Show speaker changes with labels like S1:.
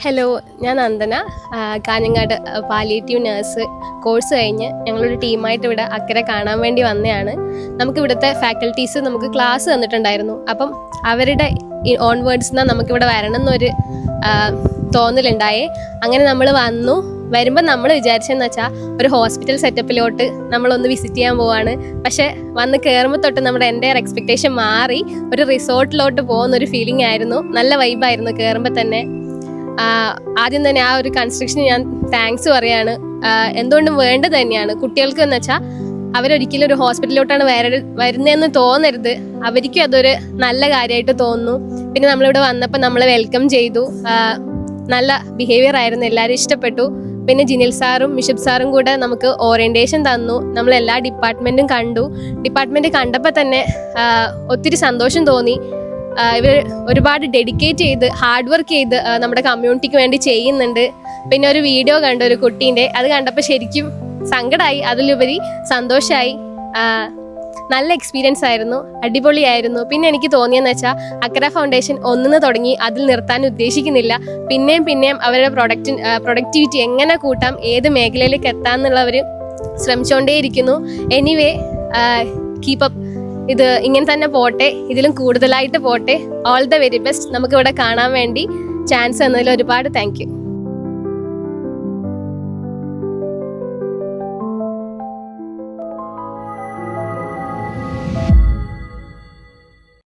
S1: Hello, ഞാൻ Nandana. Kanhangad palliative nurse course കഴിഞ്ഞ് ഞങ്ങളൊരു ടീമായിട്ട് ഇവിടെ അക്കരെ കാണാൻ വേണ്ടി വന്നതാണ്. നമുക്ക് ഇവിടുത്തെ ഫാക്കൽറ്റീസ് നമുക്ക് ക്ലാസ് തന്നിട്ടുണ്ടായിരുന്നു. അപ്പം അവരുടെ ഓൺവേർഡ്സ് നമുക്കിവിടെ വരണം എന്നൊരു തോന്നലുണ്ടായേ. അങ്ങനെ നമ്മൾ വന്നു. വരുമ്പോൾ നമ്മൾ വിചാരിച്ചെന്ന് വെച്ചാൽ ഒരു ഹോസ്പിറ്റൽ സെറ്റപ്പിലോട്ട് നമ്മളൊന്ന് വിസിറ്റ് ചെയ്യാൻ പോവാണ്. പക്ഷെ വന്ന് കയറുമ്പോൾ തൊട്ട് നമ്മുടെ എൻ്റെ എക്സ്പെക്റ്റേഷൻ മാറി ഒരു റിസോർട്ടിലോട്ട് പോകുന്നൊരു ഫീലിംഗ് ആയിരുന്നു. നല്ല വൈബായിരുന്നു കയറുമ്പോൾ തന്നെ. ആദ്യം തന്നെ ആ ഒരു കൺസ്ട്രക്ഷന് ഞാൻ താങ്ക്സ് പറയാണ്. എന്തുകൊണ്ടും വേണ്ടത് തന്നെയാണ്. കുട്ടികൾക്ക് എന്ന് വെച്ചാൽ അവരൊരിക്കലും ഒരു ഹോസ്പിറ്റലിലോട്ടാണ് വരുന്നതെന്ന് തോന്നരുത്. അവർക്കും അതൊരു നല്ല കാര്യമായിട്ട് തോന്നുന്നു. പിന്നെ നമ്മളിവിടെ വന്നപ്പോൾ നമ്മളെ വെൽക്കം ചെയ്തു. നല്ല ബിഹേവിയർ ആയിരുന്നു, എല്ലാവരും ഇഷ്ടപ്പെട്ടു. പിന്നെ ജിനിൽ സാറും മിഷബ് സാറും കൂടെ നമുക്ക് ഓറിയൻറ്റേഷൻ തന്നു. നമ്മൾ എല്ലാ ഡിപ്പാർട്ട്മെൻറ്റും കണ്ടു. ഡിപ്പാർട്ട്മെൻറ്റ് കണ്ടപ്പോൾ തന്നെ ഒത്തിരി സന്തോഷം തോന്നി. ഇവർ ഒരുപാട് ഡെഡിക്കേറ്റ് ചെയ്ത് ഹാർഡ് വർക്ക് ചെയ്ത് നമ്മുടെ കമ്മ്യൂണിറ്റിക്ക് വേണ്ടി ചെയ്യുന്നുണ്ട്. പിന്നെ ഒരു വീഡിയോ കണ്ടു ഒരു കുട്ടീൻ്റെ, അത് കണ്ടപ്പോൾ ശരിക്കും സങ്കടമായി, അതിലുപരി സന്തോഷമായി. നല്ല എക്സ്പീരിയൻസ് ആയിരുന്നു, അടിപൊളിയായിരുന്നു. പിന്നെ എനിക്ക് തോന്നിയെന്ന് വെച്ചാൽ അക്കര ഫൗണ്ടേഷൻ ഒന്നിന്ന് തുടങ്ങി അതിൽ നിർത്താൻ ഉദ്ദേശിക്കുന്നില്ല. പിന്നെയും അവരുടെ പ്രൊഡക്ടിവിറ്റി എങ്ങനെ കൂട്ടാം, ഏത് മേഖലയിലേക്ക് എത്താമെന്നുള്ളവർ ശ്രമിച്ചുകൊണ്ടേയിരിക്കുന്നു. Anyway, keep up. ഇത് ഇങ്ങനെ തന്നെ പോട്ടെ, ഇതിലും കൂടുതലായിട്ട് പോട്ടെ. All the very best. നമുക്കിവിടെ കാണാൻ വേണ്ടി ചാൻസ് തന്നതിൽ ഒരുപാട് താങ്ക് യു.